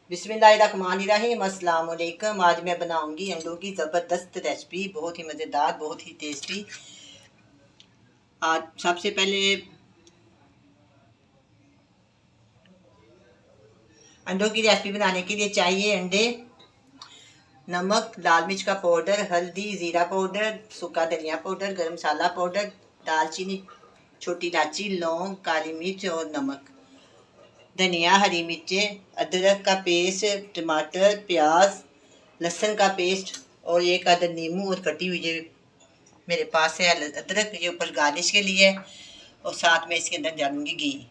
बिस्मिल्लाहिर्रहमानिर्रहीम। अस्सलाम वालेकुम। आज मैं बनाऊंगी अंडों की ज़बरदस्त रेसिपी, बहुत ही मज़ेदार, बहुत ही टेस्टी। आज सबसे पहले अंडों की रेसिपी बनाने के लिए चाहिए अंडे, नमक, लाल मिर्च का पाउडर, हल्दी, ज़ीरा पाउडर, सूखा धनिया पाउडर, गरम मसाला पाउडर, दालचीनी, छोटी इलायची, लौंग, काली मिर्च और नमक, धनिया, हरी मिर्चें, अदरक का पेस्ट, टमाटर, प्याज, लहसुन का पेस्ट और एक आधा नींबू और कटी हुई ये मेरे पास है अदरक, ये ऊपर गार्निश के लिए। और साथ में इसके अंदर डालूंगी घी।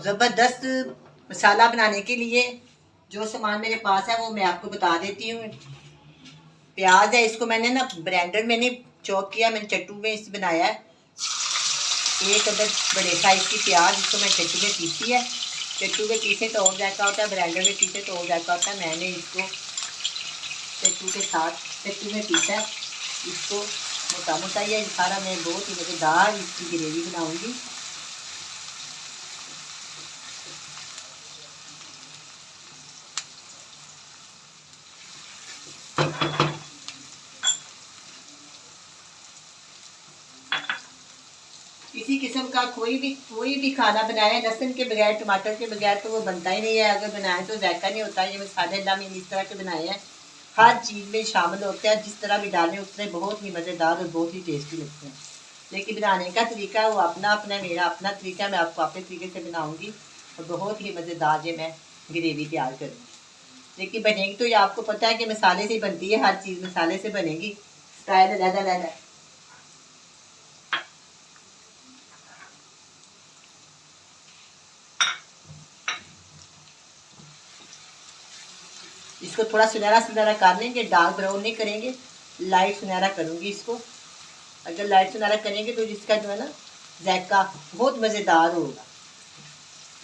ज़बरदस्त मसाला बनाने के लिए जो सामान मेरे पास है वो मैं आपको बता देती हूँ। प्याज है, इसको मैंने ना ब्लेंडर में नहीं चॉप किया, मैंने चट्टू में इस बनाया है। एक अदर बड़े साइज की प्याज, इसको मैं चट्टू में पीसी है। चट्टू में पीसे तो और जायका होता है, ब्लेंडर में पीसे तो और जायका होता है। मैंने इसको चट्टू के साथ चट्टू में पीसा है। इसको मोटा मोटा ही है सारा। मैं बहुत ही मज़ेदार इसकी ग्रेवी बनाऊंगी। किसी किस्म का कोई भी खाना बनाए लहसुन के बगैर, टमाटर के बगैर तो वो बनता ही नहीं है। अगर बनाए तो जायका नहीं होता। ये मसाले मैंने इस तरह के बनाए हैं, हर चीज़ में शामिल होते हैं। जिस तरह भी डालें उतने बहुत ही मज़ेदार और बहुत ही टेस्टी लगते हैं। लेकिन बनाने का तरीका वो अपना अपना, मेरा अपना तरीका, मैं आपको अपने तरीके से बनाऊंगी और बहुत ही मज़ेदार ये मैं ग्रेवी तैयार करूँगी। लेकिन बनेगी तो ये आपको पता है कि मसाले से ही बनती है, हर चीज़ मसाले से बनेगी। स्टाइल अलग अलग है। इसको थोड़ा सुनहरा सुनहरा कर लेंगे, डार्क ब्राउन नहीं करेंगे, लाइट सुनहरा करूँगी इसको। अगर लाइट सुनहरा करेंगे तो इसका जो है ना जायका बहुत मज़ेदार होगा।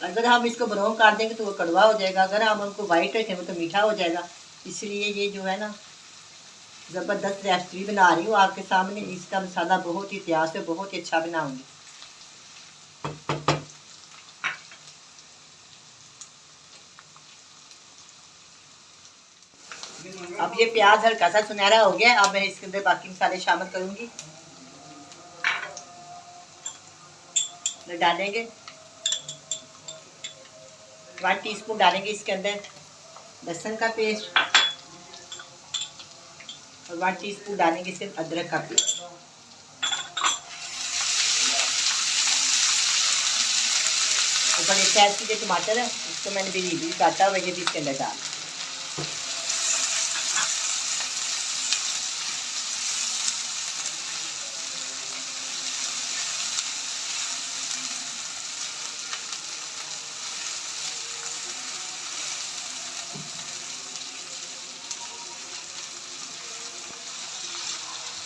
अगर हम इसको ब्राउन कर देंगे तो वो कड़वा हो जाएगा। अगर हम उनको वाइट रखेंगे तो मीठा हो जाएगा। इसलिए ये जो है ना ज़बरदस्त रेसिपी बना रही हूँ आपके सामने। इसका मसाला बहुत ही तैयार से बहुत ही अच्छा बनाऊँगी। अब ये प्याज हल्का सा सुनहरा हो गया। अब मैं इसके अंदर बाकी मसाले शामिल करूँगी। डालेंगे 1 टीस्पून डालेंगे इसके अंदर लहसुन का पेस्ट और 1 टीस्पून डालेंगे इसके अंदर अदरक का पेस्ट। और बड़े साइज के जो टमाटर है उसको मैंने भी काटा हुआ, ये भी इसके अंदर डाल।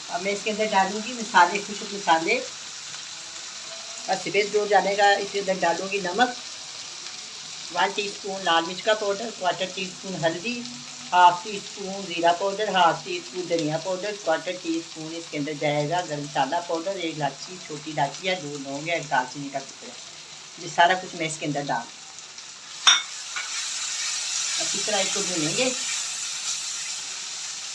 अब मैं इसके अंदर डालूंगी मसाले, खुशबू मसाले और सफ़ेद जो डालेगा इसके अंदर डालूंगी नमक, 1 टीस्पून लाल मिर्च का पाउडर, 1/4 टीस्पून हल्दी, 1/2 टीस्पून ज़ीरा पाउडर, 1/2 टीस्पून धनिया पाउडर, 1/4 टीस्पून इसके अंदर जाएगा गरम मसाला पाउडर, 1 इलायची, छोटी इलायची है, 2 लौंग है, दालचीनी का टुकड़ा। ये सारा कुछ मैं इसके अंदर डाल अच्छी तरह इसको भूनेंगे।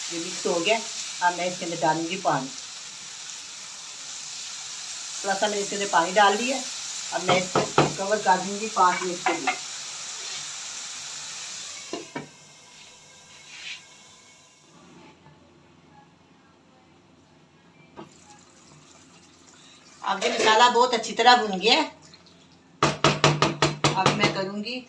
ये मिक्स हो गया। अब मैं इसके अंदर डालूंगी पानी। थोड़ा सा मैंने इसके अंदर पानी डाल दिया। अब मैं इसको कवर कर दूंगी 5 मिनट के लिए। अब ये मसाला बहुत अच्छी तरह भुन गया है। अब मैं करूंगी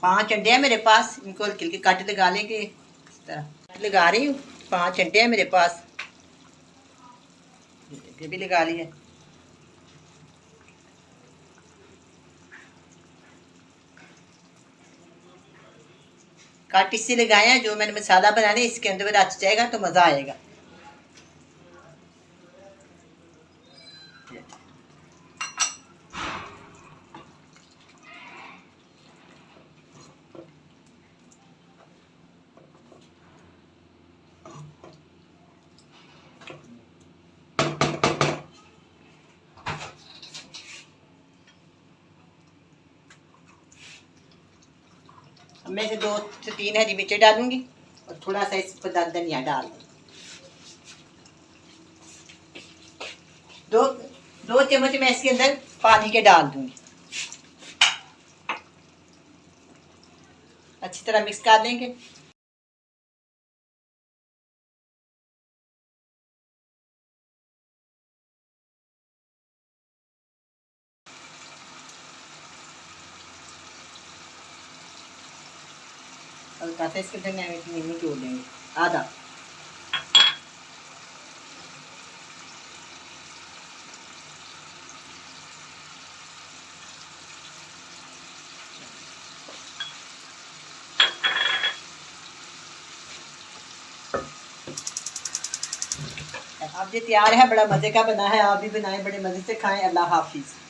5 अंडे हैं मेरे पास, इनको हल्के हल्के काट लगा लेंगे। इस तरह लगा रही हूँ। 5 अंडे हैं मेरे पास, ये भी लगा लिए। काट इससे लगाए हैं, जो मैंने मसाला बनाने इसके अंदर रच जाएगा तो मज़ा आएगा। मैं इसे 2 से 3 हरी मिर्चें डालूंगी और थोड़ा सा इस पर धनिया डाल दूँगी। 2 चम्मच मैं इसके अंदर पानी के डाल दूंगी। अच्छी तरह मिक्स कर देंगे। और कहते इसके अंदर नींबू जोड़ देंगे आधा। अब ये तैयार है, बड़ा मज़े का बना है। आप भी बनाएं, बड़े मज़े से खाएं। अल्लाह हाफिज़।